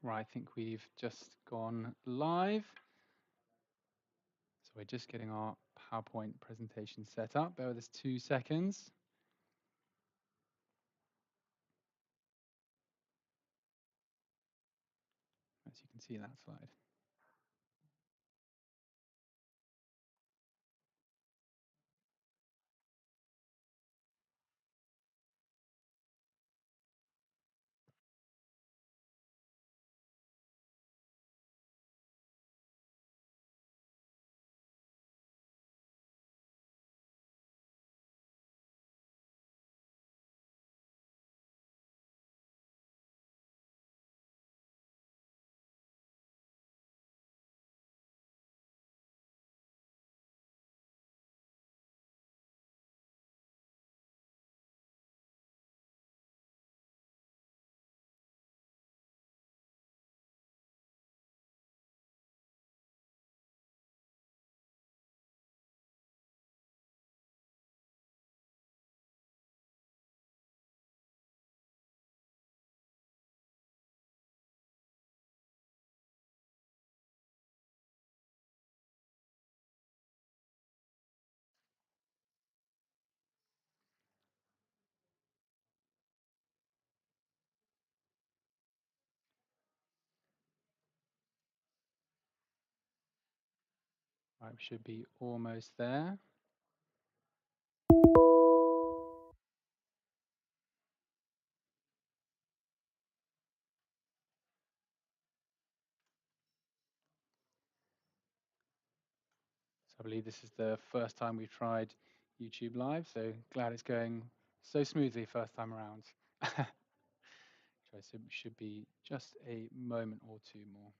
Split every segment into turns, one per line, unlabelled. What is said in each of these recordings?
Right, I think we've just gone live. So we're just getting our PowerPoint presentation set up. Bear with us 2 seconds. As you can see that slide. Right, we should be almost there. So I believe this is the first time we've tried YouTube Live, so glad it's going so smoothly first time around. So it should be just a moment or two more.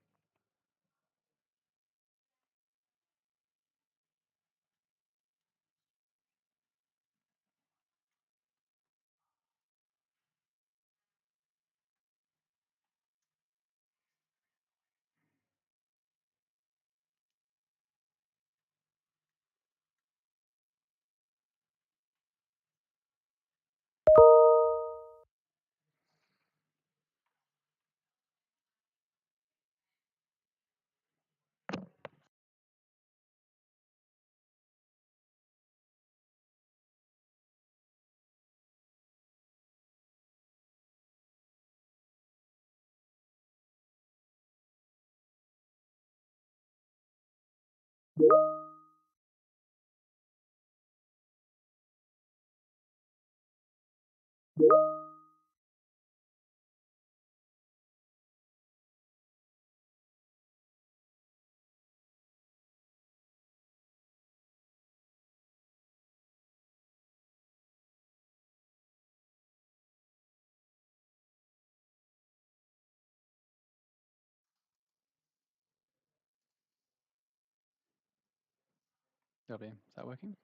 Lovely. Is that working?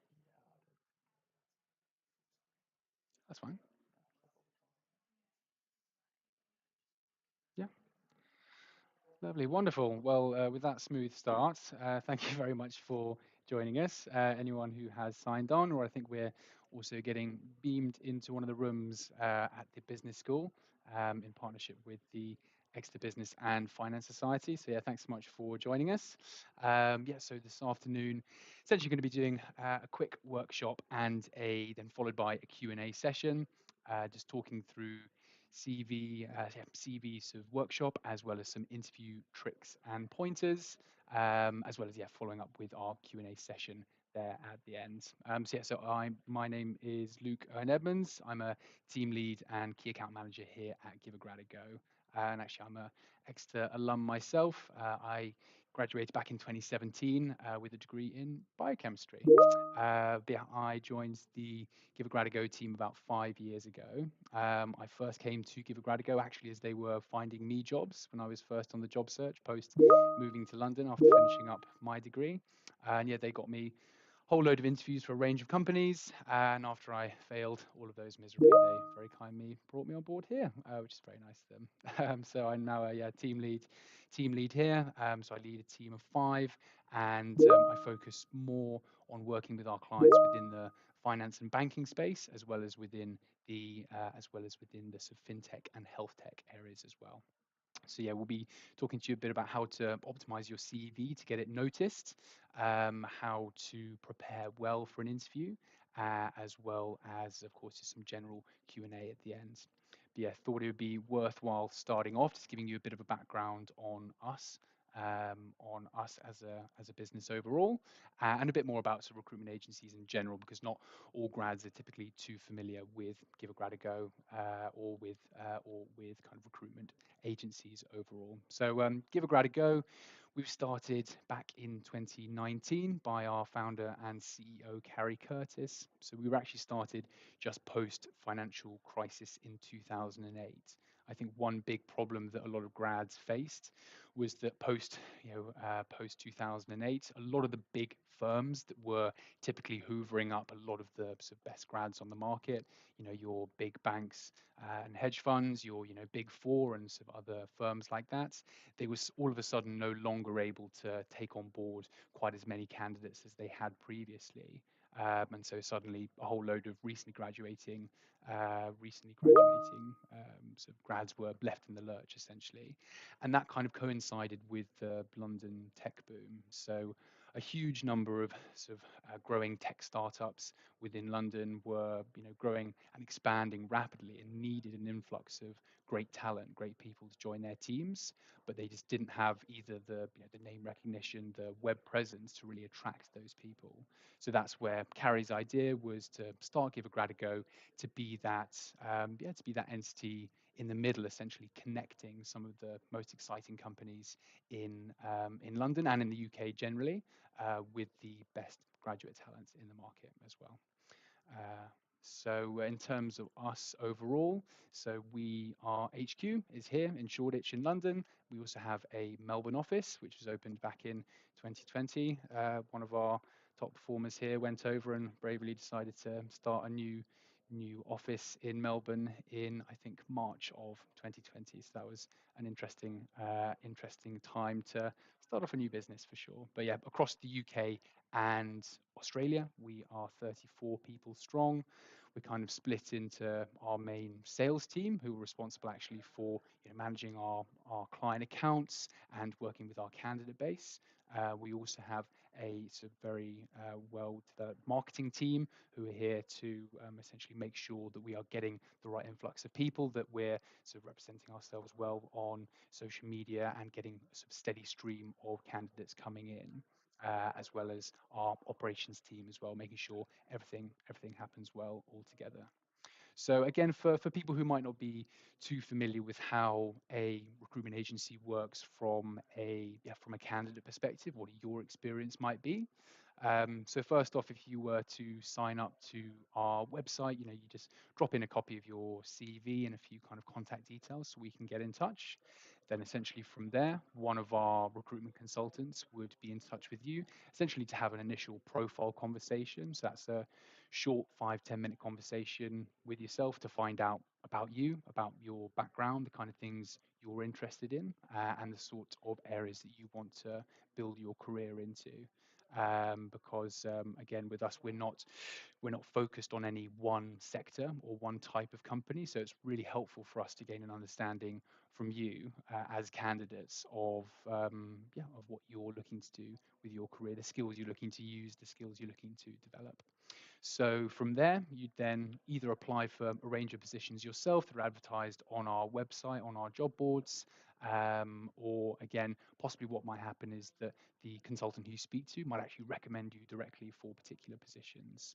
That's fine. Yeah. Lovely, wonderful. Well, with that smooth start, thank you very much for joining us. Anyone who has signed on, or I think we're also getting beamed into one of the rooms at the business school in partnership with the Exeter Business and Finance Society. So yeah, thanks so much for joining us. Yeah, so this afternoon, essentially going to be doing a quick workshop and then followed by a Q&A session, just talking through CV sort of workshop, as well as some interview tricks and pointers, as well as following up with our Q&A session there at the end. My name is Luke Owen Edmunds. I'm a team lead and key account manager here at Give a Grad a Go. And actually, I'm a Exeter alum myself. I graduated back in 2017 with a degree in biochemistry. I joined the Give a Grad a Go team about 5 years ago. I first came to Give a Grad a Go actually as they were finding me jobs when I was first on the job search post moving to London after finishing up my degree. And yeah, they got me whole load of interviews for a range of companies, and after I failed all of those miserably, they very kindly brought me on board here, which is very nice of them. So I'm now a team lead here. So I lead a team of 5, and I focus more on working with our clients within the finance and banking space, as well as within the sort of fintech and health tech areas as well. So yeah, we'll be talking to you a bit about how to optimize your CV to get it noticed, how to prepare well for an interview, as well as, of course, just some general Q&A at the end. But yeah, thought it would be worthwhile starting off, just giving you a bit of a background on us as a business overall, and a bit more about sort of recruitment agencies in general, because not all grads are typically too familiar with Give a Grad a Go or with kind of recruitment agencies overall. So Give a Grad a Go, we've started back in 2019 by our founder and CEO, Carrie Curtis. So we were actually started just post financial crisis in 2008. I think one big problem that a lot of grads faced was that post 2008, a lot of the big firms that were typically hoovering up a lot of the sort of best grads on the market, your big banks and hedge funds, your big four and sort of other firms like that, they was all of a sudden no longer able to take on board quite as many candidates as they had previously. And so suddenly a whole load of sort of grads were left in the lurch essentially, and that kind of coincided with the London tech boom. So a huge number of sort of growing tech startups within London were, growing and expanding rapidly and needed an influx of great talent, great people to join their teams, but they just didn't have either the name recognition, the web presence to really attract those people. So that's where Carrie's idea was to start Give a Grad a Go, to be that entity in the middle, essentially connecting some of the most exciting companies in London and in the UK generally, with the best graduate talent in the market as well. So in terms of us overall, so our HQ is here in Shoreditch in London. We also have a Melbourne office, which was opened back in 2020. One of our top performers here went over and bravely decided to start a new office in Melbourne in, I think, March of 2020. So that was an interesting time to start off a new business for sure. But yeah, across the UK and Australia, we are 34 people strong. We're kind of split into our main sales team, who are responsible actually for managing our client accounts and working with our candidate base. We also have a sort of very well-developed marketing team who are here to essentially make sure that we are getting the right influx of people, that we're sort of representing ourselves well on social media and getting a sort of steady stream of candidates coming in. As well as our operations team as well, making sure everything happens well all together. So again, for people who might not be too familiar with how a recruitment agency works from a candidate perspective, what your experience might be. So first off, if you were to sign up to our website, you just drop in a copy of your CV and a few kind of contact details so we can get in touch. Then essentially from there, one of our recruitment consultants would be in touch with you, essentially to have an initial profile conversation. So that's a short 5-10 minute conversation with yourself to find out about you, about your background, the kind of things you're interested in, and the sort of areas that you want to build your career into. Because again, with us, we're not focused on any one sector or one type of company. So it's really helpful for us to gain an understanding from you as candidates of what you're looking to do with your career, the skills you're looking to use, the skills you're looking to develop. So from there, you'd then either apply for a range of positions yourself that are advertised on our website, on our job boards, or again, possibly what might happen is that the consultant who you speak to might actually recommend you directly for particular positions.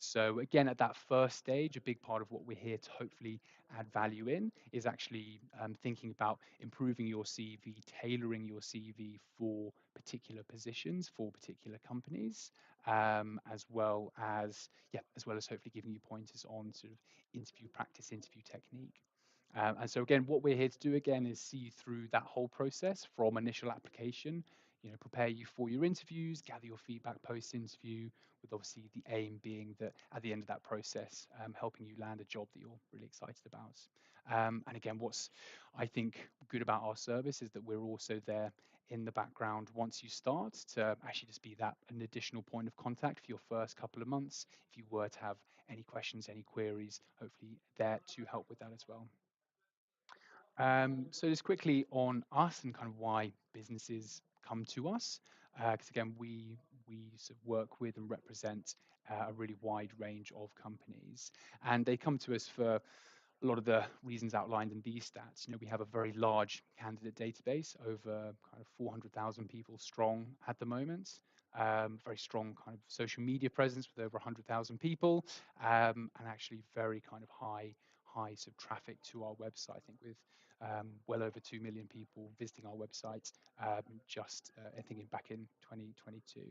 So again, at that first stage, a big part of what we're here to hopefully add value in is actually thinking about improving your CV, tailoring your CV for particular positions, for particular companies, as well as hopefully giving you pointers on sort of interview practice, interview technique. And so again, what we're here to do again is see you through that whole process from initial application, prepare you for your interviews, gather your feedback post-interview, with obviously the aim being that at the end of that process, helping you land a job that you're really excited about. And again, what's I think good about our service is that we're also there in the background once you start to actually just be that an additional point of contact for your first couple of months. If you were to have any questions, any queries, hopefully there to help with that as well. So just quickly on us and kind of why businesses come to us, because again, we sort of work with and represent a really wide range of companies, and they come to us for a lot of the reasons outlined in these stats. We have a very large candidate database, over kind of 400,000 people strong at the moment. Very strong kind of social media presence with over 100,000 people, and actually very kind of high sort of traffic to our website. I think with well over 2 million people visiting our website I think back in 2022.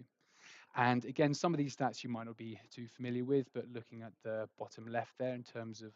And again, some of these stats you might not be too familiar with, but looking at the bottom left there in terms of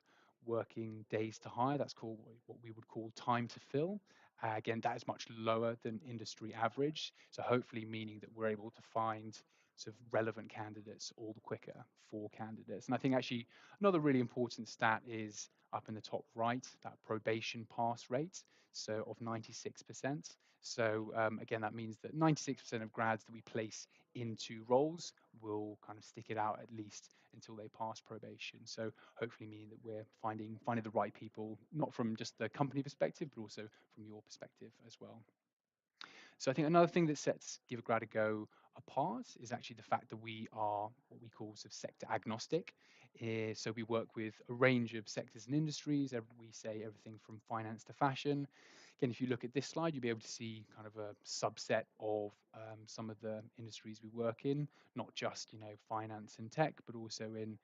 working days to hire, that's called what we would call time to fill. Again, that is much lower than industry average. So hopefully meaning that we're able to find sort of relevant candidates all the quicker for candidates. And I think actually another really important stat is up in the top right, that probation pass rate, so of 96%. So again, that means that 96% of grads that we place into roles will kind of stick it out at least until they pass probation. So hopefully meaning that we're finding the right people, not from just the company perspective, but also from your perspective as well. So I think another thing that sets Give a Grad a Go apart is actually the fact that we are what we call sort of sector agnostic. So we work with a range of sectors and industries. We say everything from finance to fashion. Again, if you look at this slide, you'll be able to see kind of a subset of some of the industries we work in, not just finance and tech, but also in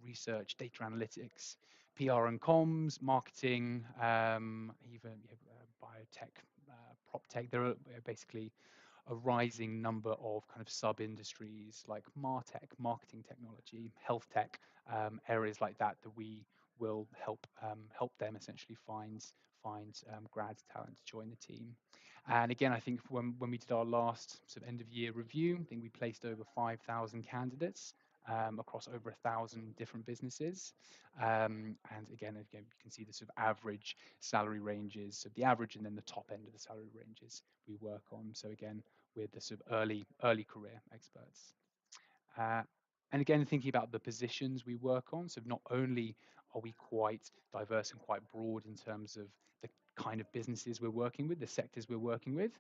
research, data analytics, PR and comms, marketing, even biotech, prop tech. There are basically a rising number of kind of sub industries like martech, marketing technology, health tech, areas like that we will help them essentially find grad talent to join the team. And again, I think when we did our last sort of end of year review, I think we placed over 5,000 candidates across over 1,000 different businesses. And again, you can see the sort of average salary ranges, so the average and then the top end of the salary ranges we work on. So again, we're the sort of early career experts. Uh, and again, thinking about the positions we work on, so not only are we quite diverse and quite broad in terms of the kind of businesses we're working with, the sectors we're working with,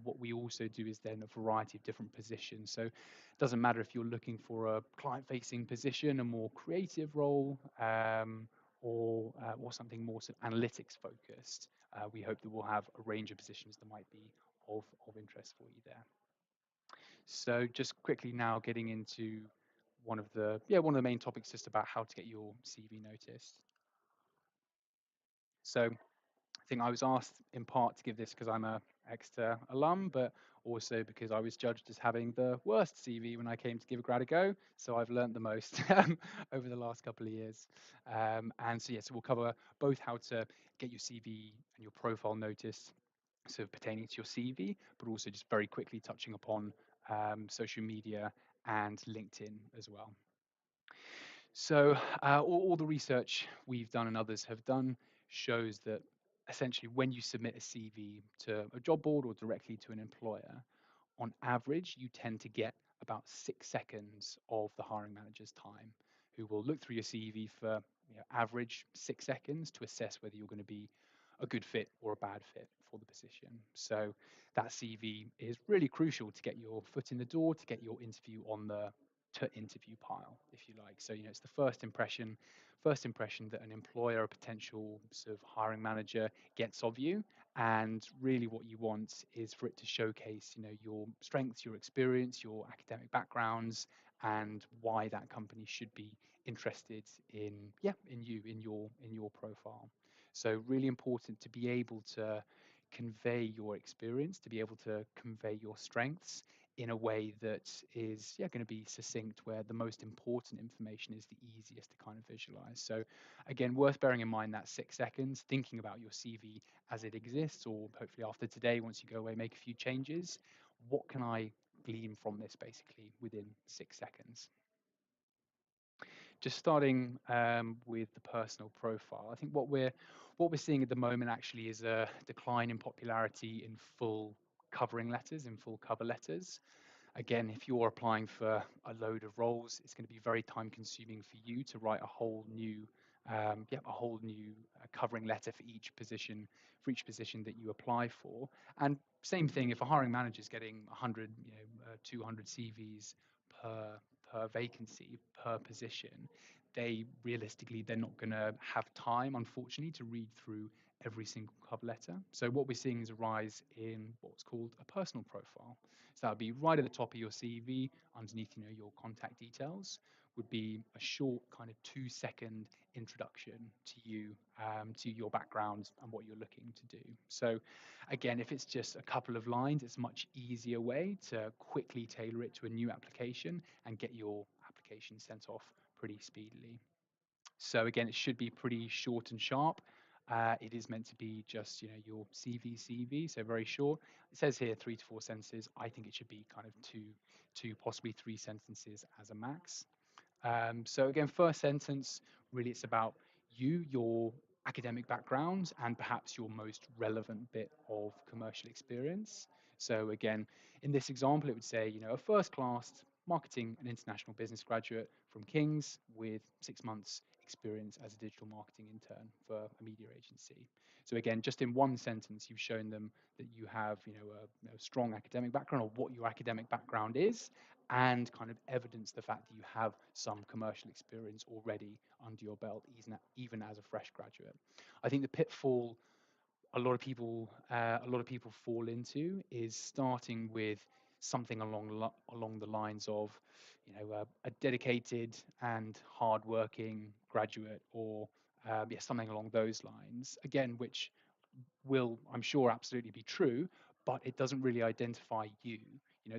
what we also do is then a variety of different positions. So it doesn't matter if you're looking for a client-facing position, a more creative role, or something more sort of analytics focused. We hope that we'll have a range of positions that might be of interest for you there. So just quickly now getting into one of the main topics, just about how to get your CV noticed. So I think I was asked in part to give this because I'm a Exeter alum, but also because I was judged as having the worst CV when I came to Give a Grad a Go. So I've learned the most over the last couple of years. And so we'll cover both how to get your CV and your profile noticed, sort of pertaining to your CV, but also just very quickly touching upon social media and LinkedIn as well. So all the research we've done and others have done shows that essentially when you submit a CV to a job board or directly to an employer, on average, you tend to get about 6 seconds of the hiring manager's time, who will look through your CV for average 6 seconds to assess whether you're going to be a good fit or a bad fit for the position. So that CV is really crucial to get your foot in the door, to get your interview on the to interview pile, if you like. So it's the first impression that an employer, a potential sort of hiring manager, gets of you. And really what you want is for it to showcase your strengths, your experience, your academic backgrounds, and why that company should be interested in, yeah, in you, in your profile. So really important to be able to convey your experience, to be able to convey your strengths in a way that is, yeah, going to be succinct, where the most important information is the easiest to kind of visualize. So again, worth bearing in mind that 6 seconds, thinking about your CV as it exists, or hopefully after today, once you go away, make a few changes. What can I glean from this basically within 6 seconds? Just starting with the personal profile, I think what we're seeing at the moment actually is a decline in popularity in full covering letters, in full cover letters. Again, if you're applying for a load of roles, it's going to be very time consuming for you to write a whole new, covering letter for each position that you apply for. And same thing, if a hiring manager is getting 100, 200 CVs per vacancy, per position, they're not going to have time, unfortunately, to read through every single cover letter. So what we're seeing is a rise in what's called a personal profile. So that would be right at the top of your CV, underneath, your contact details, would be a short kind of 2 second introduction to you, to your background and what you're looking to do. So again, if it's just a couple of lines, it's a much easier way to quickly tailor it to a new application and get your application sent off pretty speedily. So again, it should be pretty short and sharp. It is meant to be just, your CV, so very short. It says here 3 to 4 sentences. I think it should be kind of two, possibly 3 sentences as a max. So again, first sentence, really it's about you, your academic background, and perhaps your most relevant bit of commercial experience. So again, in this example, it would say, a first class marketing and international business graduate from King's with 6 months experience as a digital marketing intern for a media agency. So again, just in one sentence, you've shown them that you have, a strong academic background, or what your academic background is, and kind of evidence the fact that you have some commercial experience already under your belt, even as a fresh graduate. I think the pitfall a lot of people fall into is starting with something along the lines of, a dedicated and hardworking graduate, or yeah, something along those lines. Again, which will, I'm sure, absolutely be true, but it doesn't really identify you.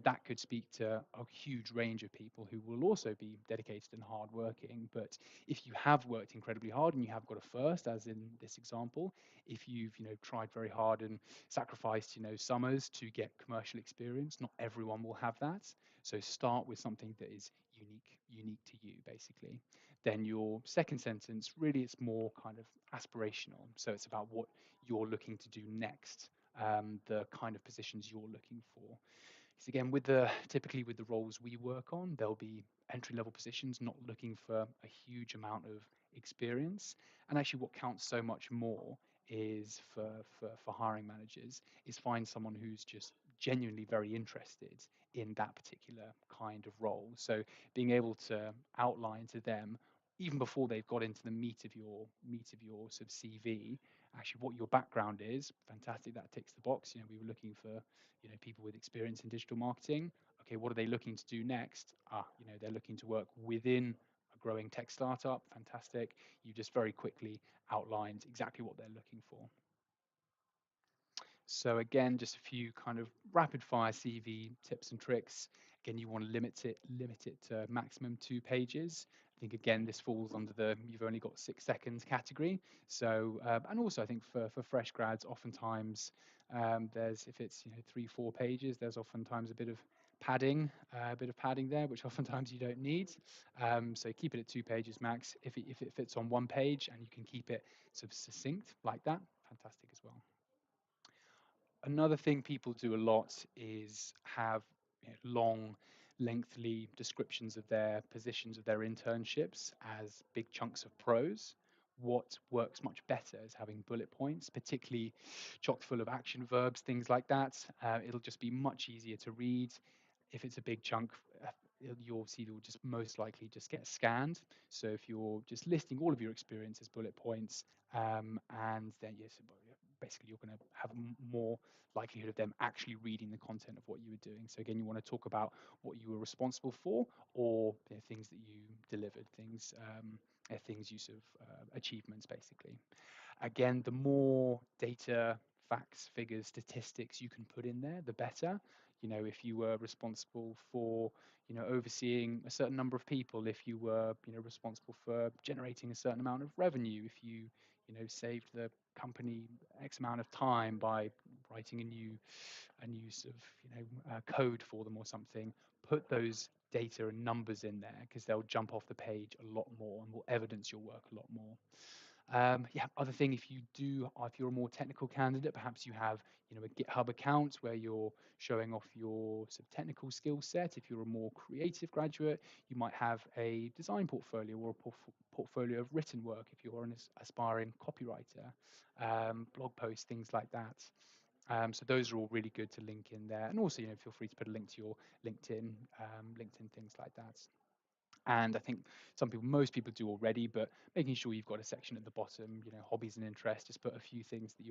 That could speak to a huge range of people who will also be dedicated and hardworking. But if you have worked incredibly hard and you have got a first, as in this example, if you've, tried very hard and sacrificed, summers to get commercial experience, not everyone will have that. So start with something that is unique to you, basically. Then your second sentence, really, it's more kind of aspirational. So it's about what you're looking to do next, the kind of positions you're looking for. Because again, typically with the roles we work on, there'll be entry level positions, not looking for a huge amount of experience. And actually, what counts so much more is for hiring managers is find someone who's just genuinely very interested in that particular kind of role. So being able to outline to them, even before they've got into the meat of your sort of CV, actually what your background is. Fantastic, that ticks the box. We were looking for, people with experience in digital marketing. Okay, what are they looking to do next? They're looking to work within a growing tech startup. Fantastic. You just very quickly outlined exactly what they're looking for. So again, just a few kind of rapid fire CV tips and tricks. Again, you want to limit it to maximum 2 pages. I think again, this falls under the you've only got 6 seconds category. So and also I think for fresh grads, oftentimes there's, if it's 3-4 pages, there's oftentimes a bit of padding there, which oftentimes you don't need. So keep it at 2 pages max. If it fits on 1 page and you can keep it sort of succinct like that, fantastic as well. Another thing people do a lot is have, long, lengthy descriptions of their positions, of their internships, as big chunks of prose. What works much better is having bullet points, particularly chock full of action verbs, things like that. It'll just be much easier to read. If it's a big chunk, your CV will just most likely just get scanned. So if you're just listing all of your experience as bullet points, and then yes, basically you're going to have more likelihood of them actually reading the content of what you were doing. So again, you want to talk about what you were responsible for, or things that you delivered, things you sort of achievements basically. Again, the more data, facts, figures, statistics you can put in there, the better. If you were responsible for, overseeing a certain number of people, if you were, responsible for generating a certain amount of revenue, if you, saved the company X amount of time by writing a new sort of, code for them or something, put those data and numbers in there because they'll jump off the page a lot more and will evidence your work a lot more. Yeah, other thing, if you're a more technical candidate, perhaps you have, a GitHub account where you're showing off your sort of technical skill set. If you're a more creative graduate, you might have a design portfolio or a portfolio of written work if you're an aspiring copywriter, blog posts, things like that. So those are all really good to link in there. And also, feel free to put a link to your LinkedIn, things like that. And I think most people do already, but making sure you've got a section at the bottom, hobbies and interests. Just put a few things that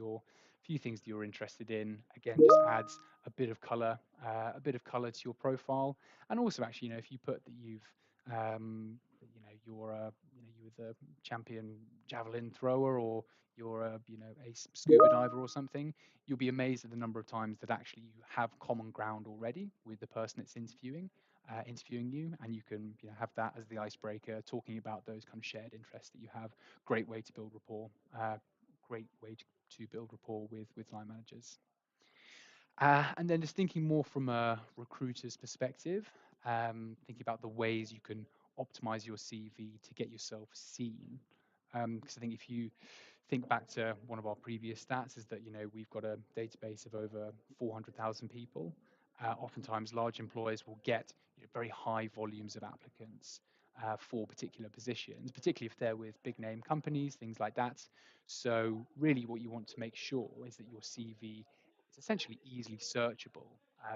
you're interested in. Again, just adds a bit of color to your profile. And also, actually, if you put that you were the champion javelin thrower, or you're a scuba diver or something, you'll be amazed at the number of times that actually you have common ground already with the person that's interviewing you, and you can have that as the icebreaker, talking about those kind of shared interests that you have. Great way to build rapport. Great way to build rapport with line managers. And then just thinking more from a recruiter's perspective, thinking about the ways you can optimize your CV to get yourself seen. Because I think if you think back to one of our previous stats, is that we've got a database of over 400,000 people. Oftentimes, large employers will get very high volumes of applicants for particular positions, particularly if they're with big name companies, things like that. So really, what you want to make sure is that your CV is essentially easily searchable,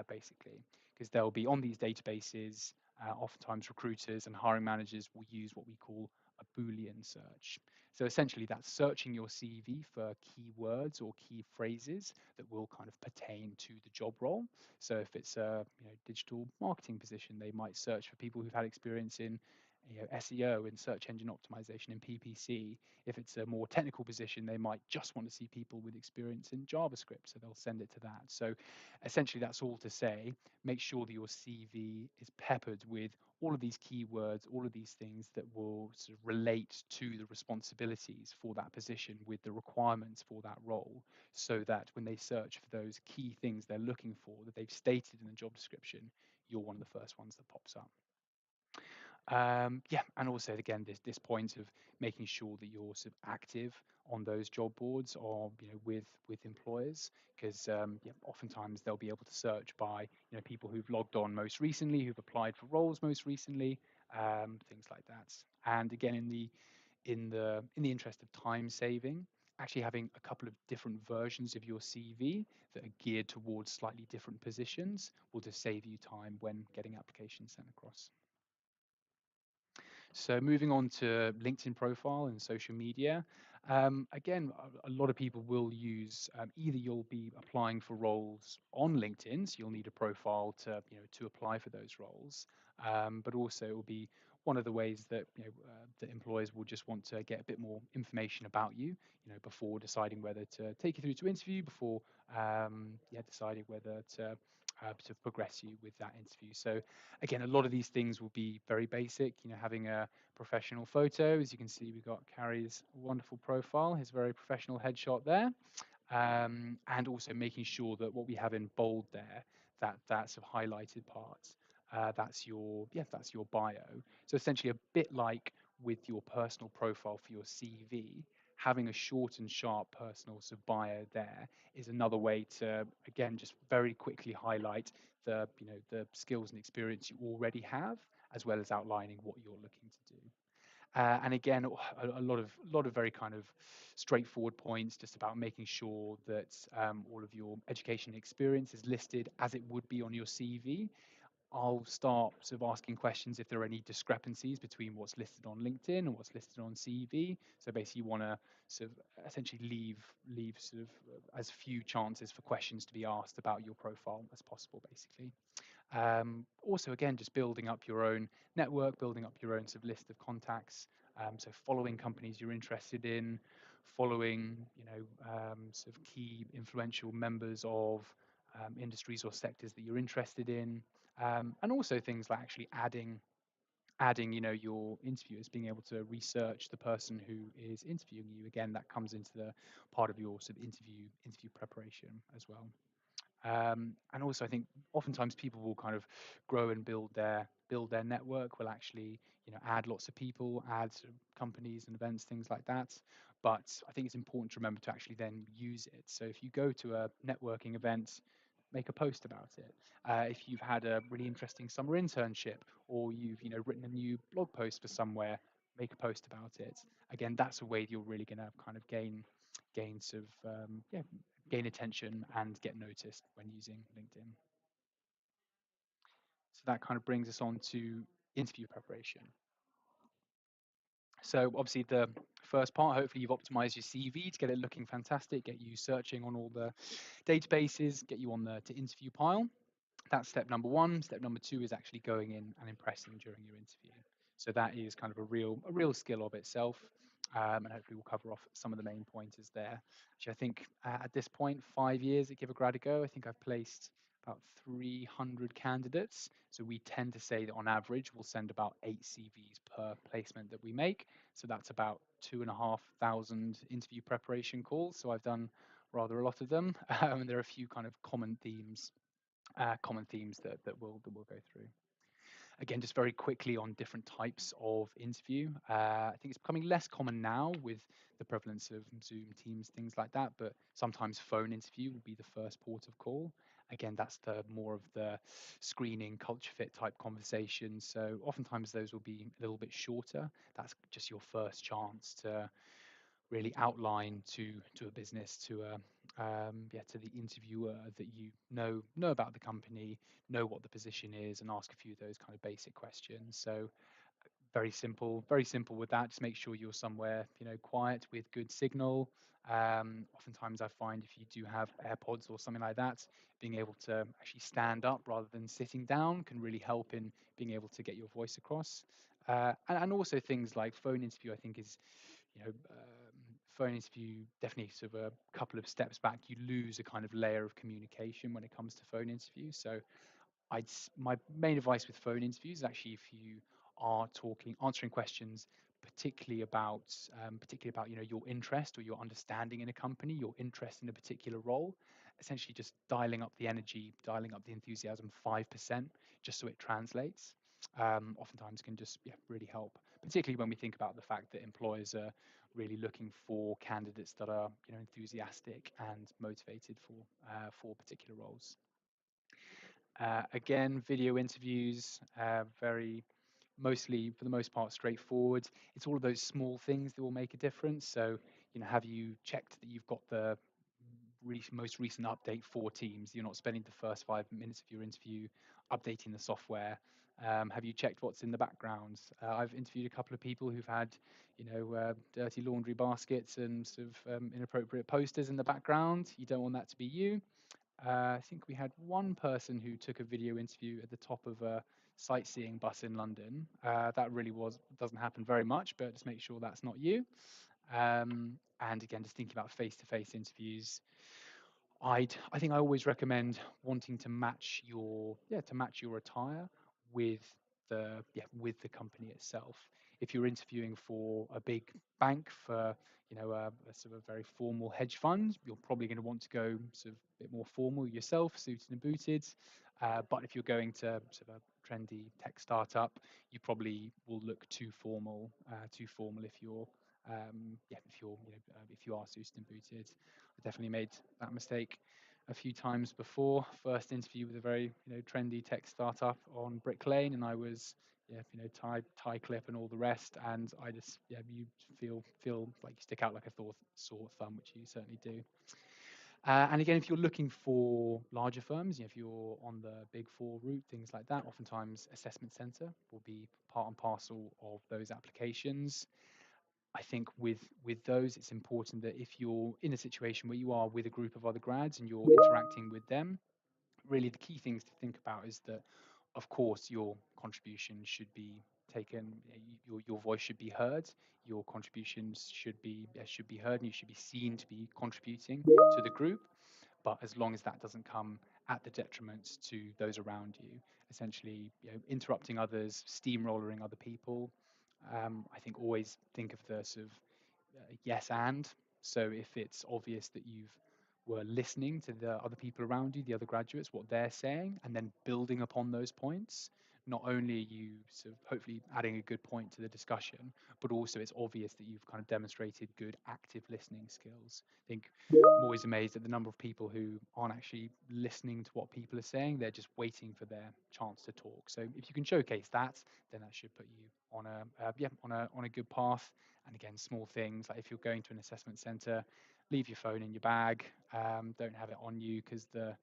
basically, because they'll be on these databases. Oftentimes, recruiters and hiring managers will use what we call a Boolean search. So essentially, that's searching your CV for keywords or key phrases that will kind of pertain to the job role. So if it's a digital marketing position, they might search for people who've had experience in SEO, in search engine optimization, in PPC. If it's a more technical position, they might just want to see people with experience in JavaScript, so they'll send it to that. So essentially, that's all to say, make sure that your CV is peppered with all of these keywords, all of these things that will sort of relate to the responsibilities for that position with the requirements for that role, so that when they search for those key things they're looking for that they've stated in the job description, you're one of the first ones that pops up. Yeah, and also again, this point of making sure that you're sort of active on those job boards, or with employers, because yeah, oftentimes they'll be able to search by people who've logged on most recently, who've applied for roles most recently, things like that. And again, in the interest of time saving, actually having a couple of different versions of your CV that are geared towards slightly different positions will just save you time when getting applications sent across. So moving on to LinkedIn profile and social media. Again, a lot of people will use either you'll be applying for roles on LinkedIn, so you'll need a profile to apply for those roles, but also it will be one of the ways that that employers will just want to get a bit more information about you, before deciding whether to take you through to interview, before deciding whether to progress you with that interview. So again, a lot of these things will be very basic, having a professional photo. As you can see, we've got Carrie's wonderful profile, his very professional headshot there. And also making sure that what we have in bold there, that sort of highlighted part, that's your bio. So essentially, a bit like with your personal profile for your CV, having a short and sharp personal sort of bio there is another way to, again, just very quickly highlight the skills and experience you already have, as well as outlining what you're looking to do. And again, a lot of very kind of straightforward points, just about making sure that all of your education experience is listed as it would be on your CV. I'll start sort of asking questions if there are any discrepancies between what's listed on LinkedIn and what's listed on CV. So basically, you want to sort of essentially leave sort of as few chances for questions to be asked about your profile as possible, basically. Also, again, just building up your own network, building up your own sort of list of contacts. So following companies you're interested in, following sort of key influential members of industries or sectors that you're interested in, and also things like actually adding your interviewers being able to research the person who is interviewing you. Again, that comes into the part of your sort of interview preparation as well. And also, I think oftentimes people will kind of grow and build their network. Will actually, add lots of people, add sort of companies and events, things like that. But I think it's important to remember to actually then use it. So if you go to a networking event, make a post about it. If you've had a really interesting summer internship, or you've written a new blog post for somewhere, make a post about it. Again, that's a way that you're really going to kind of gain sort of gain attention and get noticed when using LinkedIn. So that kind of brings us on to interview preparation. So obviously the first part, hopefully you've optimized your CV to get it looking fantastic, get you searching on all the databases, get you on the to interview pile. That's step number one. Step number two is actually going in and impressing during your interview. So that is kind of a real skill of itself. And hopefully we'll cover off some of the main pointers there, which I think at this point, 5 years at Give a Grad a Go, I think I've placed about 300 candidates. So we tend to say that on average, we'll send about 8 CVs per placement that we make. So that's about 2,500 interview preparation calls. So I've done rather a lot of them. And there are a few kind of common themes that we'll go through. Again, just very quickly on different types of interview. I think it's becoming less common now with the prevalence of Zoom, Teams, things like that, but sometimes phone interview will be the first port of call. Again, that's the more of the screening, culture fit type conversation. So oftentimes those will be a little bit shorter. That's just your first chance to really outline to a business, to the interviewer, that you know about the company, know what the position is, and ask a few of those kind of basic questions. So very simple with that. Just make sure you're somewhere quiet with good signal. Oftentimes I find if you do have AirPods or something like that, being able to actually stand up rather than sitting down can really help in being able to get your voice across. And also things like phone interview, I think is phone interview definitely sort of a couple of steps back. You lose a kind of layer of communication when it comes to phone interviews. So my main advice with phone interviews is actually if you are answering questions, particularly about your interest or your understanding in a company, your interest in a particular role, essentially just dialing up the energy, dialing up the enthusiasm 5%, just so it translates. Oftentimes can just really help, particularly when we think about the fact that employers are really looking for candidates that are enthusiastic and motivated for particular roles. Again, video interviews, very mostly for the most part straightforward. It's all of those small things that will make a difference. So, have you checked that you've got the most recent update for Teams? You're not spending the first 5 minutes of your interview updating the software. Have you checked what's in the background? I've interviewed a couple of people who've had, dirty laundry baskets and sort of inappropriate posters in the background. You don't want that to be you. I think we had one person who took a video interview at the top of a sightseeing bus in London. That really doesn't happen very much, but just make sure that's not you. And again, just thinking about face-to-face interviews, I think I always recommend wanting to match your attire with the company itself. If you're interviewing for a big bank, for a sort of very formal hedge fund, you're probably going to want to go sort of a bit more formal yourself, suited and booted. But if you're going to sort of a trendy tech startup, you probably will look too formal if you are suited and booted. I definitely made that mistake a few times before. First interview with a very trendy tech startup on Brick Lane, and I was tie clip and all the rest, and I just you feel like you stick out like a sore thumb, which you certainly do. And again, if you're looking for larger firms, if you're on the Big Four route, things like that, oftentimes assessment center will be part and parcel of those applications. I think with those, it's important that if you're in a situation where you are with a group of other grads and you're interacting with them, really the key things to think about is that, of course, your contribution should be taken, your voice should be heard, your contributions should be heard, and you should be seen to be contributing to the group. But as long as that doesn't come at the detriment to those around you, essentially, interrupting others, steamrolling other people. I think always think of the sort of yes and. So if it's obvious that you've were listening to the other people around you, the other graduates, what they're saying, and then building upon those points, not only are you sort of hopefully adding a good point to the discussion, but also it's obvious that you've kind of demonstrated good active listening skills. I think I'm always amazed at the number of people who aren't actually listening to what people are saying. They're just waiting for their chance to talk. So if you can showcase that, then that should put you on a good path. And again, small things like if you're going to an assessment center, leave your phone in your bag. Don't have it on you because the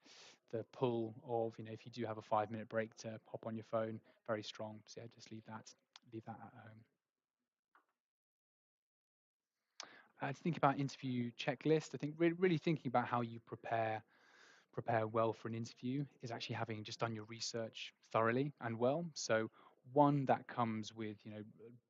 pull of if you do have a 5 minute break to hop on your phone, very strong. So yeah, just leave that at home. To think about interview checklist, I think really thinking about how you prepare well for an interview is actually having just done your research thoroughly and well. So one that comes with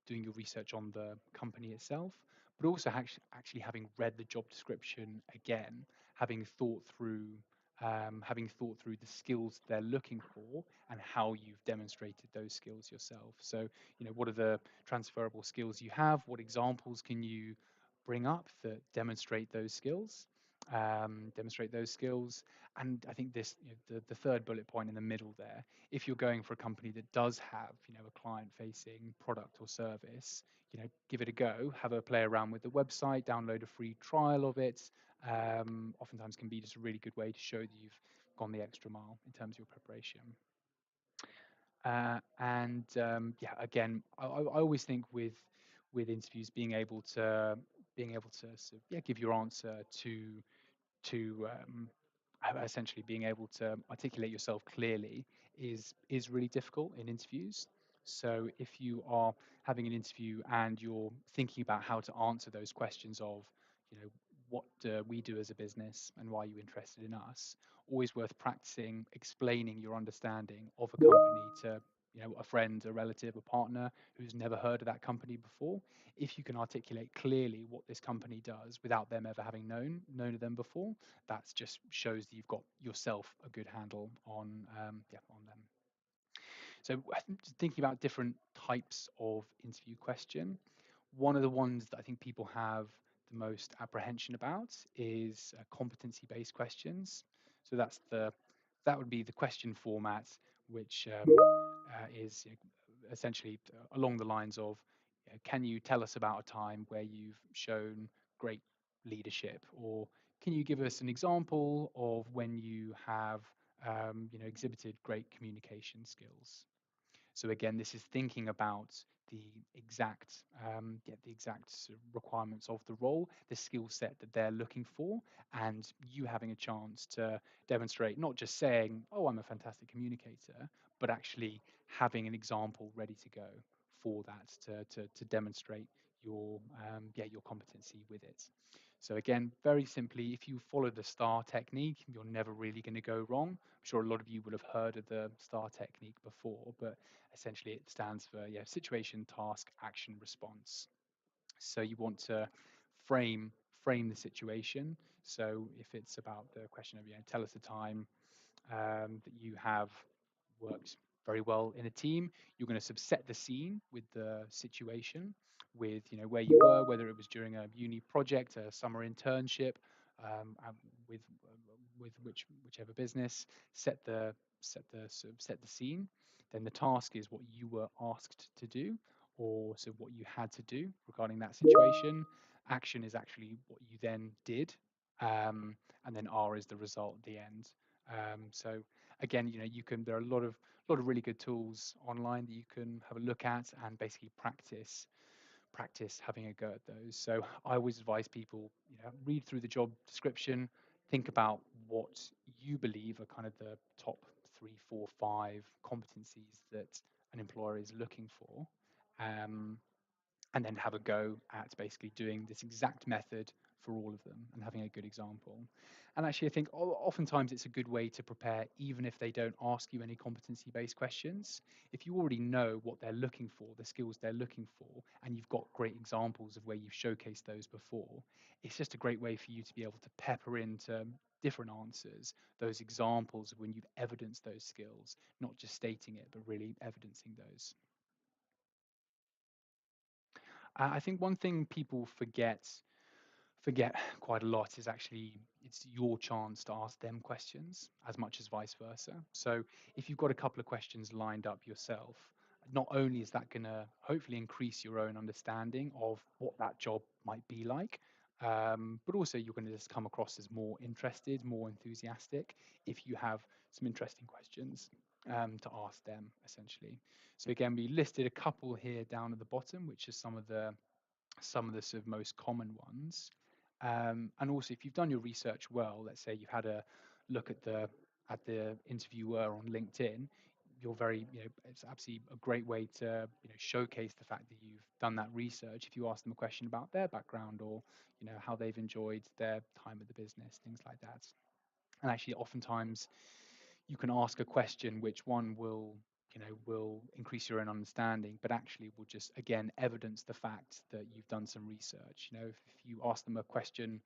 doing your research on the company itself, but also actually having read the job description again, having thought through the skills they're looking for and how you've demonstrated those skills yourself. So what are the transferable skills you have? What examples can you bring up that demonstrate those skills. And I think this, the third bullet point in the middle there, if you're going for a company that does have, a client-facing product or service, give it a go, have a play around with the website, download a free trial of it. Oftentimes can be just a really good way to show that you've gone the extra mile in terms of your preparation. And yeah, again, I always think with interviews being able to sort of, yeah, give your answer to essentially being able to articulate yourself clearly is really difficult in interviews. So if you are having an interview and you're thinking about how to answer those questions of, what do we do as a business and why are you interested in us, always worth practicing explaining your understanding of a company to a friend, a relative, a partner who's never heard of that company before. If you can articulate clearly what this company does without them ever having known of them before, that just shows that you've got yourself a good handle on them. So thinking about different types of interview question, one of the ones that I think people have the most apprehension about is competency-based questions. So that would be the question format, which is essentially along the lines of, can you tell us about a time where you've shown great leadership, or can you give us an example of when you have exhibited great communication skills? So again, this is thinking about the exact sort of requirements of the role, the skill set that they're looking for, and you having a chance to demonstrate, not just saying, "Oh, I'm a fantastic communicator," but actually having an example ready to go for that to demonstrate your competency with it. So again, very simply, if you follow the STAR technique, you're never really going to go wrong. I'm sure a lot of you will have heard of the STAR technique before, but essentially it stands for situation, task, action, response. So you want to frame the situation. So if it's about the question of tell us a time that you have worked very well in a team, you're going to sort of set the scene with the situation, with where you were, whether it was during a uni project, a summer internship, with whichever business. Set the scene. Then the task is what you were asked to do, or so what you had to do regarding that situation. Action is actually what you then did, and then R is the result at the end. So again, there are a lot of really good tools online that you can have a look at and basically practice having a go at those. So I always advise people, read through the job description, think about what you believe are kind of the top three, four, five competencies that an employer is looking for. Um, and then have a go at basically doing this exact method for all of them and having a good example. And actually, I think oftentimes it's a good way to prepare, even if they don't ask you any competency based questions. If you already know what they're looking for, the skills they're looking for, and you've got great examples of where you've showcased those before, it's just a great way for you to be able to pepper into different answers, those examples of when you've evidenced those skills, not just stating it, but really evidencing those. I think one thing people forget quite a lot is actually it's your chance to ask them questions as much as vice versa. So if you've got a couple of questions lined up yourself, not only is that going to hopefully increase your own understanding of what that job might be like, but also you're going to just come across as more interested, more enthusiastic if you have some interesting questions to ask them essentially. So again, we listed a couple here down at the bottom, which is some of the sort of most common ones. And also, if you've done your research well, let's say you've had a look at the interviewer on LinkedIn, you're very, it's absolutely a great way to, showcase the fact that you've done that research. If you ask them a question about their background or, how they've enjoyed their time at the business, things like that. And actually, oftentimes you can ask a question which one will increase your own understanding, but actually will just again evidence the fact that you've done some research. If you ask them a question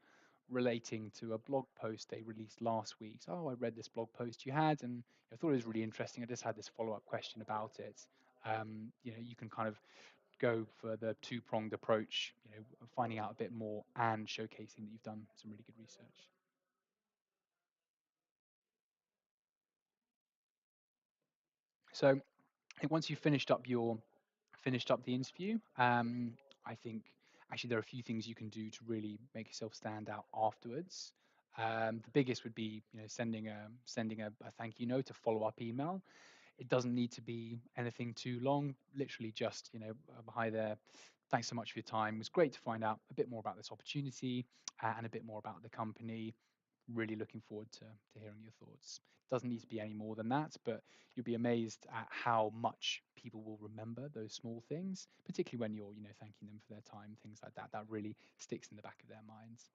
relating to a blog post they released last week, so, oh, I read this blog post you had, and I thought it was really interesting. I just had this follow-up question about it. You can kind of go for the two-pronged approach, finding out a bit more and showcasing that you've done some really good research. So I think once you've finished up the interview, I think actually there are a few things you can do to really make yourself stand out afterwards. The biggest would be sending a thank you note, a follow up email. It doesn't need to be anything too long. Literally just hi there. Thanks so much for your time. It was great to find out a bit more about this opportunity and a bit more about the company. Really looking forward to hearing your thoughts. Doesn't need to be any more than that, but you'll be amazed at how much people will remember those small things, particularly when you're, thanking them for their time, things like that. That really sticks in the back of their minds.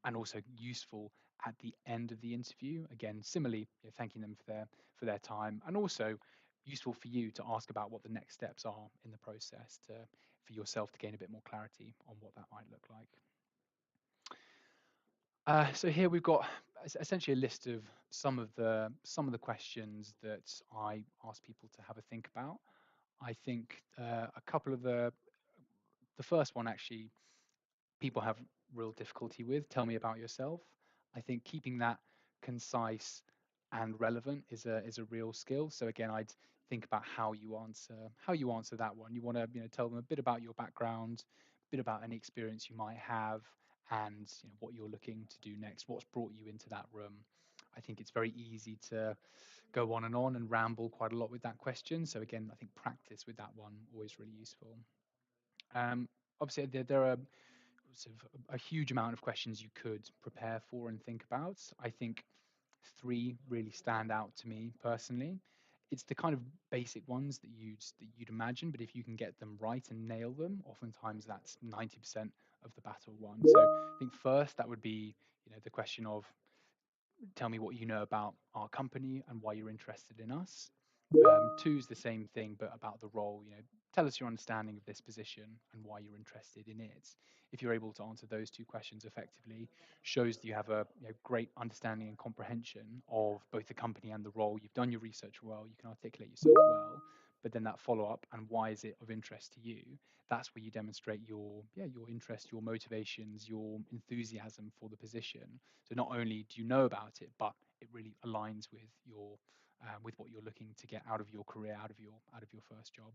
And also useful at the end of the interview. Again, similarly, thanking them for their time, and also useful for you to ask about what the next steps are in the process for yourself to gain a bit more clarity on what that might look like. So here we've got essentially a list of some of the questions that I ask people to have a think about. I think a couple of the first one actually people have real difficulty with. Tell me about yourself. I think keeping that concise and relevant is a real skill. So again, I'd think about how you answer that one. You want to tell them a bit about your background, a bit about any experience you might have, and what you're looking to do next. What's brought you into that room? I think it's very easy to go on and ramble quite a lot with that question. So again, I think practice with that one always really useful. Obviously, there are sort of a huge amount of questions you could prepare for and think about. I think three really stand out to me personally. It's the kind of basic ones that you'd imagine, but if you can get them right and nail them, oftentimes that's 90% of the battle won. So I think first that would be, the question of tell me what you know about our company and why you're interested in us. Two is the same thing, but about the role. Tell us your understanding of this position and why you're interested in it. If you're able to answer those two questions effectively, shows that you have a great understanding and comprehension of both the company and the role. You've done your research well. You can articulate yourself well. But then that follow up and why is it of interest to you? That's where you demonstrate your interest, your motivations, your enthusiasm for the position. So not only do you know about it, but it really aligns with what you're looking to get out of your career, out of your first job.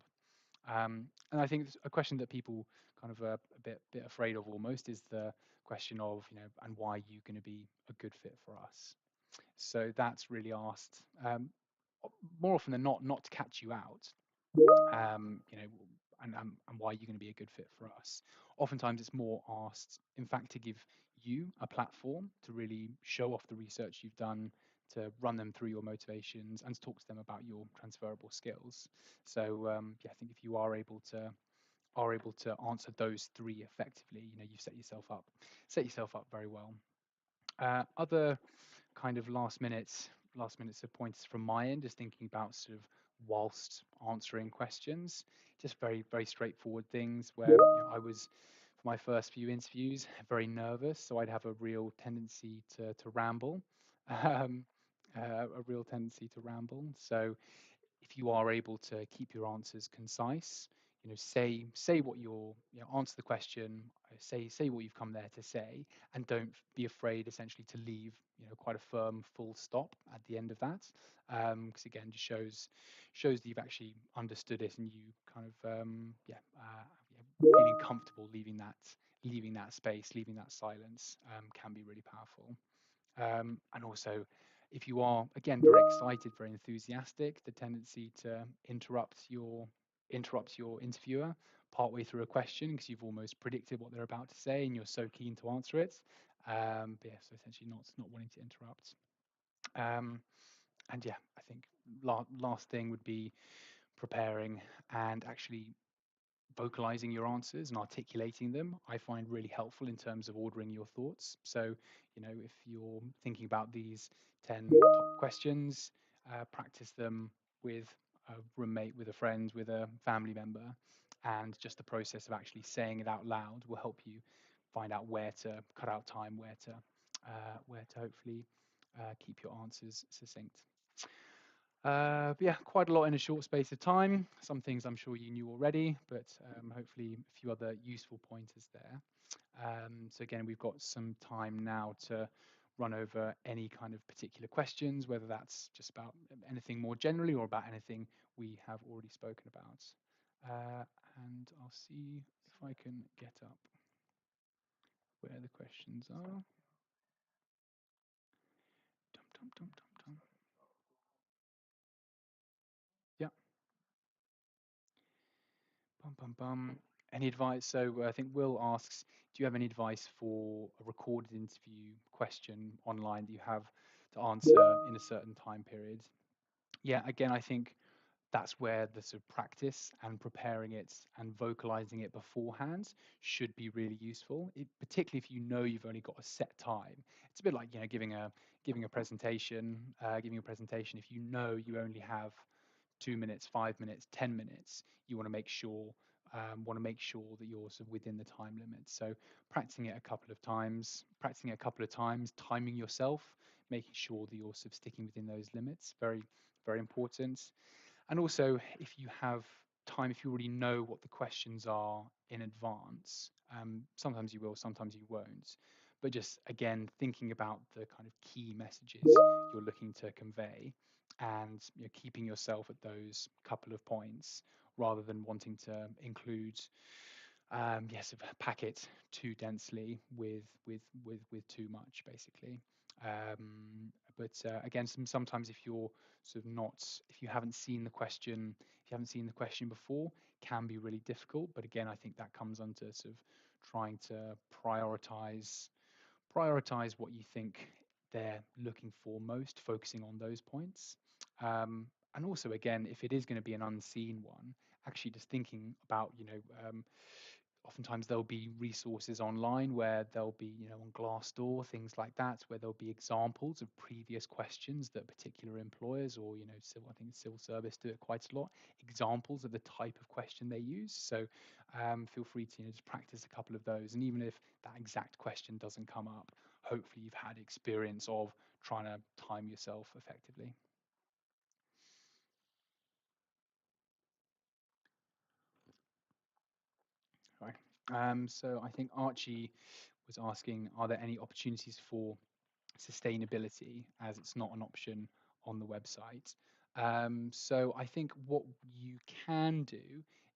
And I think it's a question that people kind of a bit afraid of almost is the question of and why are you going to be a good fit for us. So that's really asked more often than not to catch you out, um, you know, and why are you going to be a good fit for us. Oftentimes it's more asked, in fact, to give you a platform to really show off the research you've done, to run them through your motivations, and to talk to them about your transferable skills. So yeah, I think if you are able to answer those three effectively, you've set yourself up very well. Other kind of last minutes of pointers from my end, just thinking about sort of whilst answering questions, just very straightforward things where I was, for my first few interviews, very nervous, so I'd have a real tendency to ramble, um, a real tendency to ramble. So if you are able to keep your answers concise, say what you're, answer the question, say what you've come there to say, and don't be afraid essentially to leave, quite a firm full stop at the end of that, because again, just shows that you've actually understood it and you kind of feeling comfortable leaving that space, leaving that silence, can be really powerful. And also, if you are again very excited, very enthusiastic, the tendency to interrupt your interviewer partway through a question because you've almost predicted what they're about to say and you're so keen to answer it. But yeah, so essentially not wanting to interrupt. Um, and yeah, I think last thing would be preparing and actually vocalizing your answers and articulating them, I find really helpful in terms of ordering your thoughts. So, if you're thinking about these 10 top questions, practice them with a roommate, with a friend, with a family member, and just the process of actually saying it out loud will help you find out where to cut out time, where to hopefully keep your answers succinct. But yeah, quite a lot in a short space of time. Some things I'm sure you knew already, but hopefully a few other useful pointers there. So again, we've got some time now to run over any kind of particular questions, whether that's just about anything more generally or about anything we have already spoken about. And I'll see if I can get up where the questions are. Dum, dum, dum, dum, dum. Yeah. Bum, bum, bum. Any advice? So I think Will asks, do you have any advice for a recorded interview question online that you have to answer in a certain time period? Yeah, again, I think that's where the sort of practice and preparing it and vocalizing it beforehand should be really useful. Particularly if you know you've only got a set time. It's a bit like giving a presentation, giving a presentation. If you know you only have 2 minutes, 5 minutes, 10 minutes, you want to make sure that you're sort of within the time limit. So practicing it a couple of times, timing yourself, making sure that you're sort of sticking within those limits, very important. And also, if you have time, if you already know what the questions are in advance, sometimes you will, sometimes you won't. But just again, thinking about the kind of key messages you're looking to convey and keeping yourself at those couple of points rather than wanting to include yes, pack it too densely with too much, basically. But again, sometimes if you're sort of not, if you haven't seen the question, if you haven't seen the question before, can be really difficult. But again, I think that comes under sort of trying to prioritize what you think they're looking for most, focusing on those points. And also, again, if it is going to be an unseen one, actually just thinking about, oftentimes there'll be resources online where there'll be, on Glassdoor, things like that, where there'll be examples of previous questions that particular employers or, I think civil service do it quite a lot, examples of the type of question they use. So feel free to just practice a couple of those. And even if that exact question doesn't come up, hopefully you've had experience of trying to time yourself effectively. Right. So I think Archie was asking, are there any opportunities for sustainability as it's not an option on the website? So I think what you can do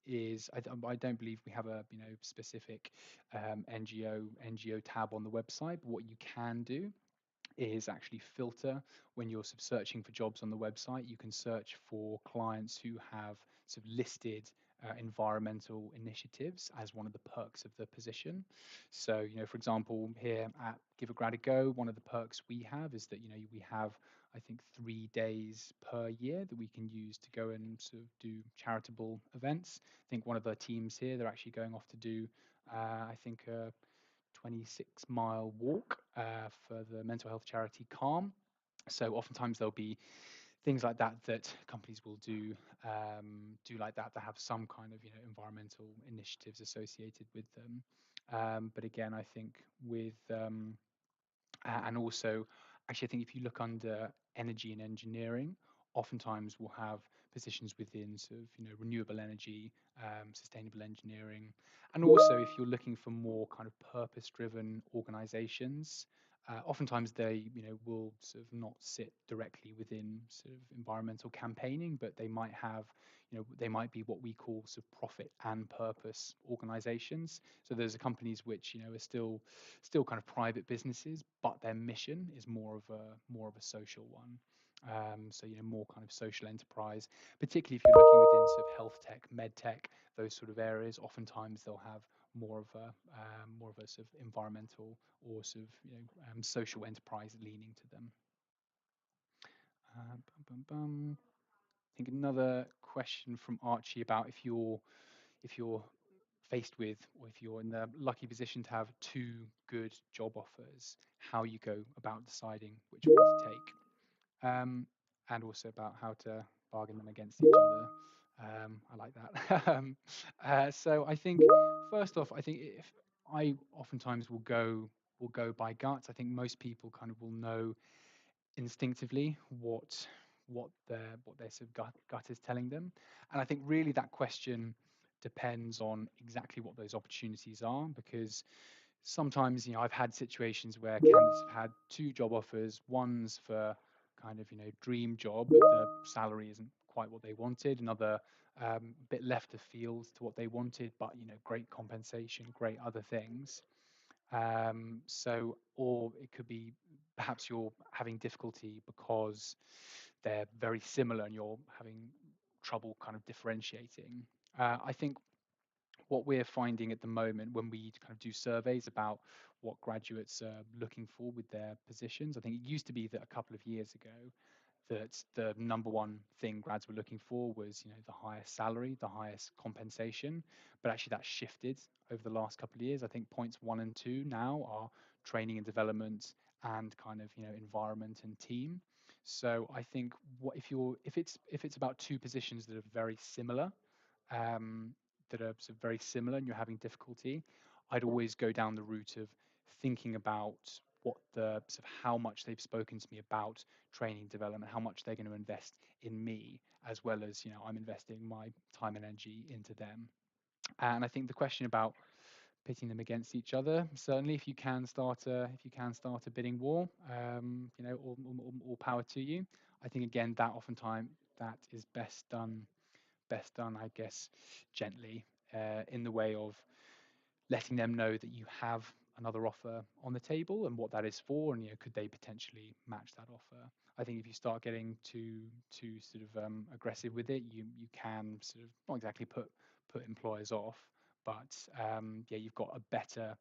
is I don't believe we have a specific NGO tab on the website, but what you can do is actually filter when you're sort of searching for jobs on the website. You can search for clients who have sort of listed environmental initiatives as one of the perks of the position. So, for example, here at Give a Grad a Go, one of the perks we have is that, we have, I think, 3 days per year that we can use to go and sort of do charitable events. I think one of the teams here, they're actually going off to do, I think, a 26-mile walk for the mental health charity Calm. So oftentimes there'll be things like that that companies will do like that have some kind of environmental initiatives associated with them. But again, I think with and also, actually, I think if you look under energy and engineering, oftentimes we'll have positions within sort of, renewable energy, sustainable engineering. And also, if you're looking for more kind of purpose-driven organizations, oftentimes they, will sort of not sit directly within sort of environmental campaigning, but they might have, they might be what we call sort of profit and purpose organizations. So there's companies which, are still kind of private businesses, but their mission is more of a social one. So more kind of social enterprise, particularly if you're looking within sort of health tech, med tech, those sort of areas. Oftentimes they'll have more of a sort of environmental or sort of social enterprise leaning to them. Bum, bum, bum. I think another question from Archie about if you're faced with, or if you're in the lucky position to have two good job offers, how you go about deciding which one to take, and also about how to bargain them against each other. I like that. So I think first off, I think if I oftentimes will go by gut. I think most people kind of will know instinctively what their sort of gut is telling them. And I think really that question depends on exactly what those opportunities are, because sometimes I've had situations where candidates have had two job offers. One's for kind of dream job, but the salary isn't quite what they wanted. Another bit left of field to what they wanted, but great compensation, great other things. Or it could be perhaps you're having difficulty because they're very similar and you're having trouble kind of differentiating. I think what we're finding at the moment when we kind of do surveys about what graduates are looking for with their positions, I think it used to be that a couple of years ago that the number one thing grads were looking for was, the highest salary, the highest compensation. But actually that's shifted over the last couple of years. I think points 1 and 2 now are training and development and kind of, environment and team. So I think if it's about two positions that are very similar, um, very similar and you're having difficulty, I'd always go down the route of thinking about what the sort of how much they've spoken to me about training development, how much they're going to invest in me, as well as I'm investing my time and energy into them. And I think the question about pitting them against each other, certainly if you can start a bidding war, all power to you. I think again that oftentimes that is best done, I guess, gently, in the way of letting them know that you have another offer on the table and what that is for, and could they potentially match that offer. I think if you start getting too sort of aggressive with it, you can sort of not exactly put employers off, but yeah, you've got a better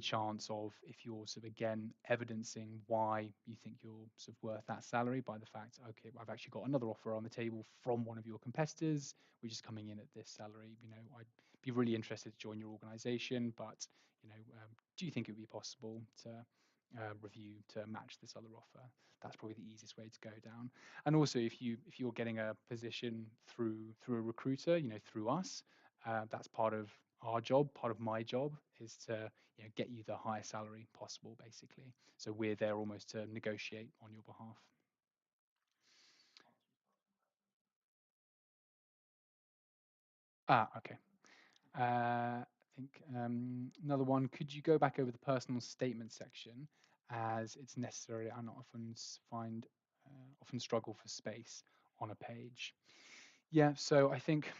chance of, if you're sort of again evidencing why you think you're sort of worth that salary by the fact, okay, I've actually got another offer on the table from one of your competitors, which is coming in at this salary. I'd be really interested to join your organization, but do you think it would be possible to review to match this other offer? That's probably the easiest way to go down. And also, if you're getting a position through a recruiter, through us, that's part of our job. Part of my job is to get you the highest salary possible, basically. So we're there almost to negotiate on your behalf. Okay. I think another one. Could you go back over the personal statement section, as it's necessary and often struggle for space on a page? Yeah. So I think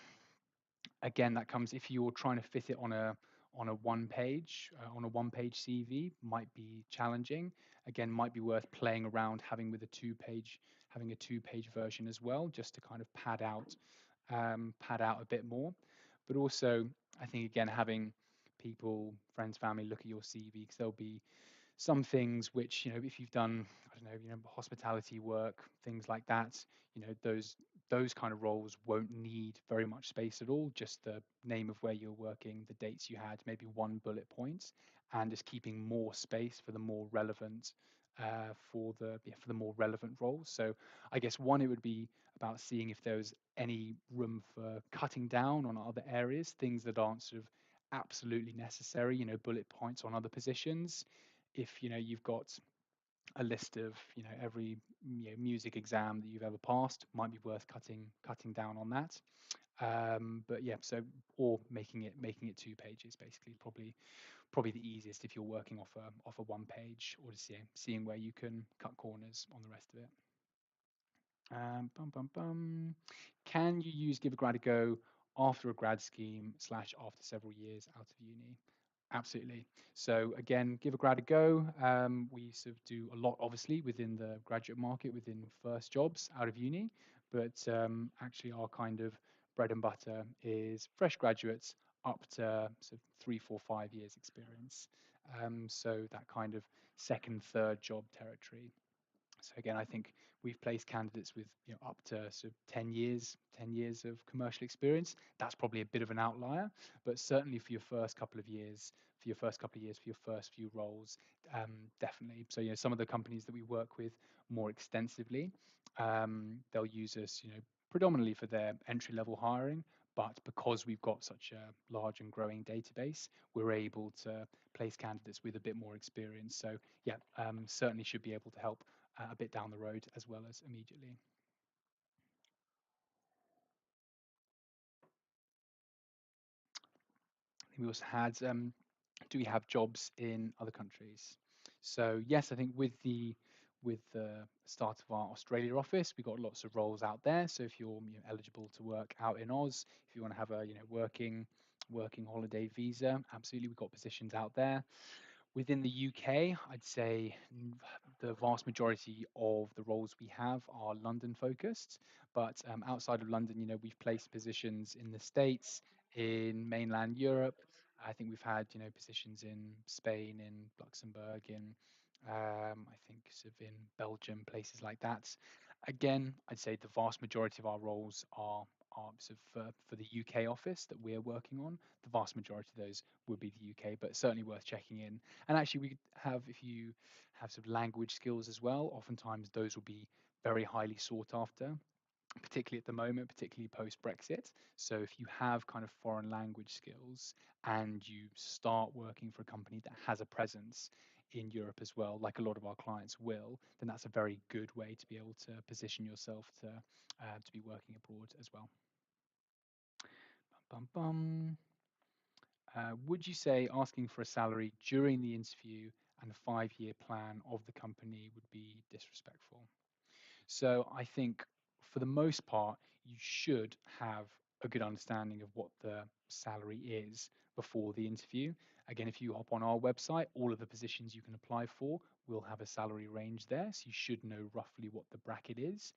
again that comes if you're trying to fit it on a one page CV, might be challenging. Again, might be worth playing around having a two-page version as well, just to kind of pad out pad out a bit more. But also, I think again having people, friends, family look at your CV because there'll be some things which, if you've done, I don't know, hospitality work, things like that, those kind of roles won't need very much space at all. Just the name of where you're working, the dates you had, maybe one bullet point, and just keeping more space for the more relevant for the more relevant roles. So I guess one, it would be about seeing if there's any room for cutting down on other areas, things that aren't sort of absolutely necessary, bullet points on other positions. If you've got a list of every music exam that you've ever passed, might be worth cutting down on that. But yeah, so or making it 2 pages, basically, probably the easiest if you're working off a one page, or just seeing where you can cut corners on the rest of it. Bum, bum, bum. Can you use Give a Grad a Go after a grad scheme slash after several years out of uni? Absolutely. So again, Give a Grad a Go. We sort of do a lot, obviously, within the graduate market, within first jobs out of uni. But actually, our kind of bread and butter is fresh graduates up to sort of 3, 4, 5 years experience. So that kind of second, third job territory. So again, I think we've placed candidates with up to sort of 10 years of commercial experience. That's probably a bit of an outlier, but certainly for your first couple of years, for your first few roles, definitely. So some of the companies that we work with more extensively, they'll use us, predominantly for their entry level hiring. But because we've got such a large and growing database, we're able to place candidates with a bit more experience. So yeah, certainly should be able to help a bit down the road as well as immediately. We also had, do we have jobs in other countries? So yes, I think with the start of our Australia office, we got lots of roles out there. So if you're eligible to work out in Oz, if you want to have a working holiday visa, absolutely, we've got positions out there. Within the UK, I'd say the vast majority of the roles we have are London focused, but outside of London, we've placed positions in the States, in mainland Europe. I think we've had, positions in Spain, in Luxembourg, in I think sort of in Belgium, places like that. Again, I'd say the vast majority of our roles are sort of for the UK office that we're working on. The vast majority of those would be the UK, but certainly worth checking in. And actually, we have, if you have some language skills as well, oftentimes those will be very highly sought after, particularly at the moment, particularly post Brexit. So if you have kind of foreign language skills and you start working for a company that has a presence in Europe as well, like a lot of our clients will, then that's a very good way to be able to position yourself to be working abroad as well. Bum, bum, bum. Would you say asking for a salary during the interview and a 5 year plan of the company would be disrespectful? So I think for the most part, you should have a good understanding of what the salary is before the interview. Again, if you hop on our website, all of the positions you can apply for will have a salary range there. So you should know roughly what the bracket is.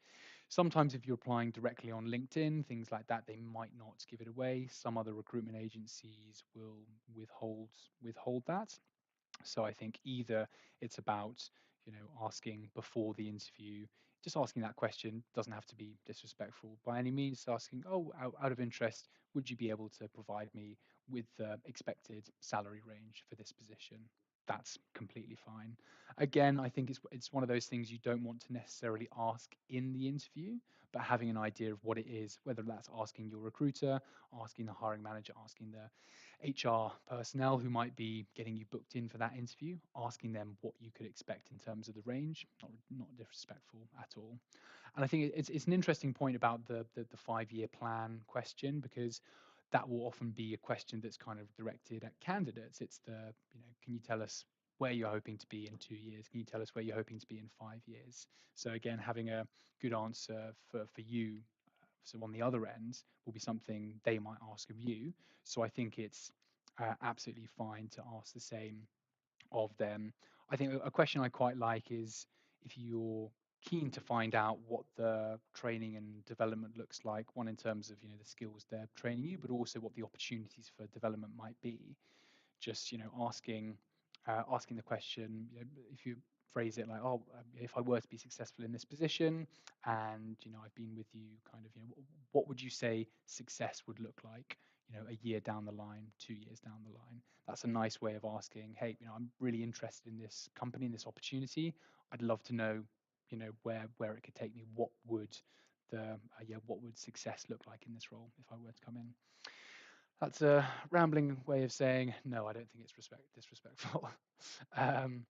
Sometimes if you're applying directly on LinkedIn, things like that, they might not give it away. Some other recruitment agencies will withhold that. So I think either it's about, asking before the interview, just asking that question doesn't have to be disrespectful by any means. Asking, oh, out of interest, would you be able to provide me with the expected salary range for this position? That's completely fine. Again, I think it's one of those things you don't want to necessarily ask in the interview, but having an idea of what it is, whether that's asking your recruiter, asking the hiring manager, asking the HR personnel who might be getting you booked in for that interview, asking them what you could expect in terms of the range, not disrespectful at all. And I think it's an interesting point about the 5 year plan question, because that will often be a question that's kind of directed at candidates. It's can you tell us where you're hoping to be in 2 years? Can you tell us where you're hoping to be in 5 years? So again, having a good answer for you, so on the other end, will be something they might ask of you. So I think it's absolutely fine to ask the same of them. I think a question I quite like is, if you're keen to find out what the training and development looks like, one in terms of the skills they're training you, but also what the opportunities for development might be. Just asking the question, if you phrase it like, oh, if I were to be successful in this position, and I've been with you, kind of, what would you say success would look like, a year down the line, 2 years down the line? That's a nice way of asking, hey, I'm really interested in this company, in this opportunity. I'd love to know, where it could take me. What would success look like in this role if I were to come in? That's a rambling way of saying no. I don't think it's disrespectful. um,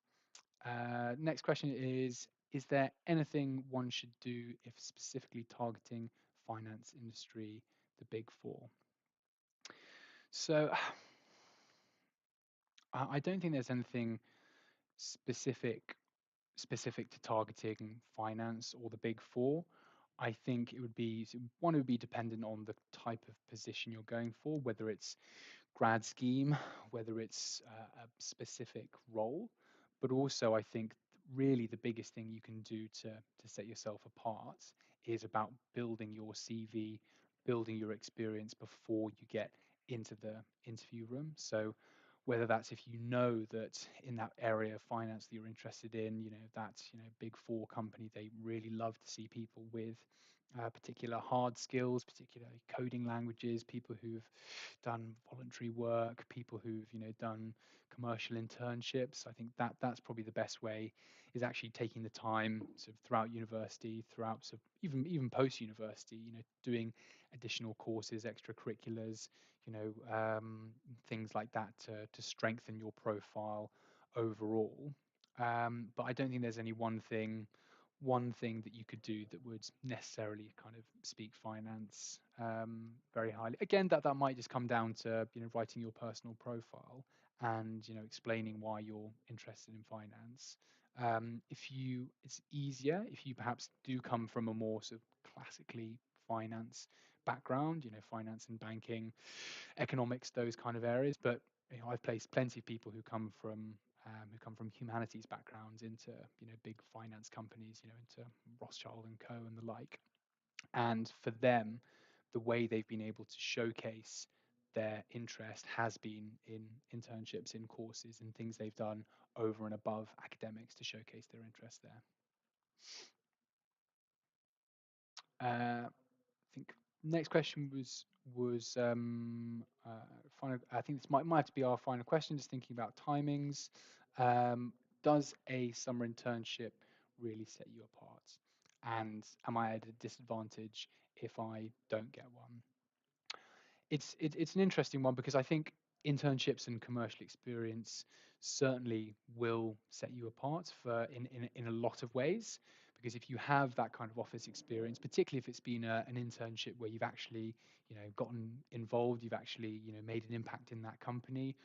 Next question is: is there anything one should do if specifically targeting finance industry, the Big Four? So I don't think there's anything specific specific to targeting finance or the Big Four. I think it would be dependent on the type of position you're going for, whether it's grad scheme, whether it's a specific role, but also I think really the biggest thing you can do to set yourself apart is about building your CV, building your experience before you get into the interview room. So whether that's if you know that in that area of finance that you're interested in, that Big Four company, they really love to see people with particular hard skills, particularly coding languages, people who've done voluntary work, people who've done commercial internships. I think that's probably the best way, is actually taking the time sort of throughout university, throughout sort of even post university, doing additional courses, extracurriculars, things like that to strengthen your profile overall. But I don't think there's any one thing that you could do that would necessarily kind of speak finance very highly. Again, that might just come down to writing your personal profile and explaining why you're interested in finance. It's easier if you perhaps do come from a more sort of classically finance background, finance and banking, economics, those kind of areas. But I've placed plenty of people who come from humanities backgrounds into big finance companies, into Rothschild and Co. and the like. And for them, the way they've been able to showcase their interest has been in internships, in courses, and things they've done over and above academics to showcase their interest there. I think next question was final. I think this might have to be our final question. Just thinking about timings. Um, does a summer internship really set you apart? And am I at a disadvantage if I don't get one? It's an interesting one, because I think internships and commercial experience certainly will set you apart in a lot of ways. Because if you have that kind of office experience, particularly if it's been an internship where you've actually gotten involved, you've actually made an impact in that company,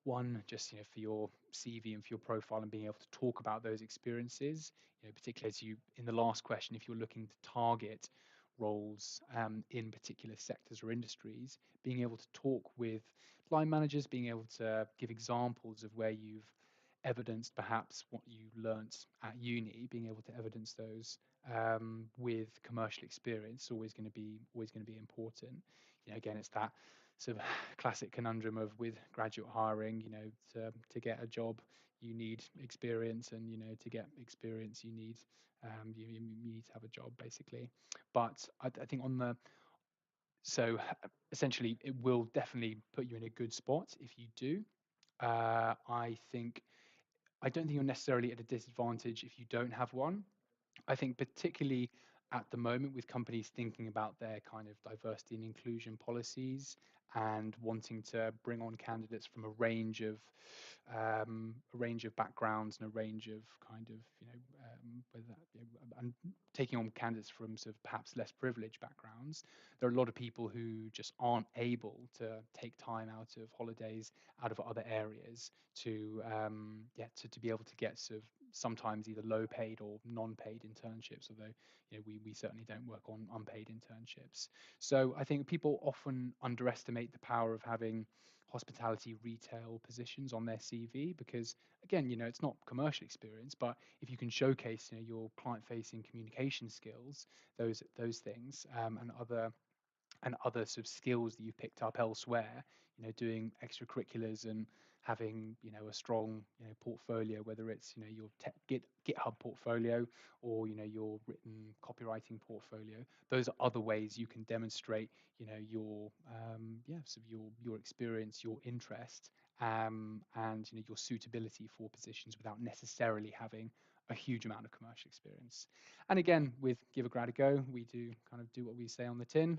one, just for your CV and for your profile, and being able to talk about those experiences, particularly as you, in the last question, if you're looking to target roles in particular sectors or industries, being able to talk with line managers, being able to give examples of where you've evidenced perhaps what you learnt at uni, being able to evidence those with commercial experience, always going to be important. Again, it's that sort of classic conundrum of, with graduate hiring, to get a job you need experience, and to get experience you need to have a job, basically. But I think essentially it will definitely put you in a good spot if you do. I don't think you're necessarily at a disadvantage if you don't have one. I think particularly at the moment, with companies thinking about their kind of diversity and inclusion policies and wanting to bring on candidates from a range of backgrounds and a range of kind of whether and taking on candidates from sort of perhaps less privileged backgrounds. There are a lot of people who just aren't able to take time out of holidays, out of other areas, to be able to get sort of sometimes either low paid or non-paid internships, although we certainly don't work on unpaid internships. So I think people often underestimate the power of having hospitality retail positions on their CV, because again, it's not commercial experience, but if you can showcase, your client-facing communication skills, those things, and other sort of skills that you've picked up elsewhere, doing extracurriculars and having, a strong, portfolio, whether it's, your GitHub portfolio or, your written copywriting portfolio. Those are other ways you can demonstrate, your, sort of your experience, your interest, and, your suitability for positions without necessarily having a huge amount of commercial experience. And again, with Give a Grad a Go, we do kind of do what we say on the tin.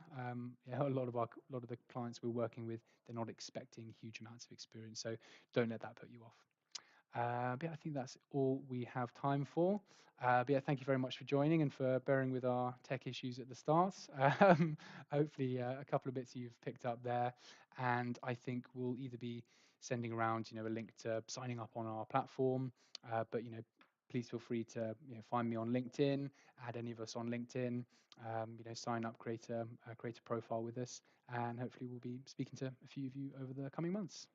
A lot of the clients we're working with, they're not expecting huge amounts of experience, so don't let that put you off. But yeah, I think that's all we have time for. But yeah, thank you very much for joining and for bearing with our tech issues at the start. Hopefully, a couple of bits you've picked up there, and I think we'll either be sending around, a link to signing up on our platform, but please feel free to find me on LinkedIn, add any of us on LinkedIn, sign up, create a profile with us, and hopefully we'll be speaking to a few of you over the coming months.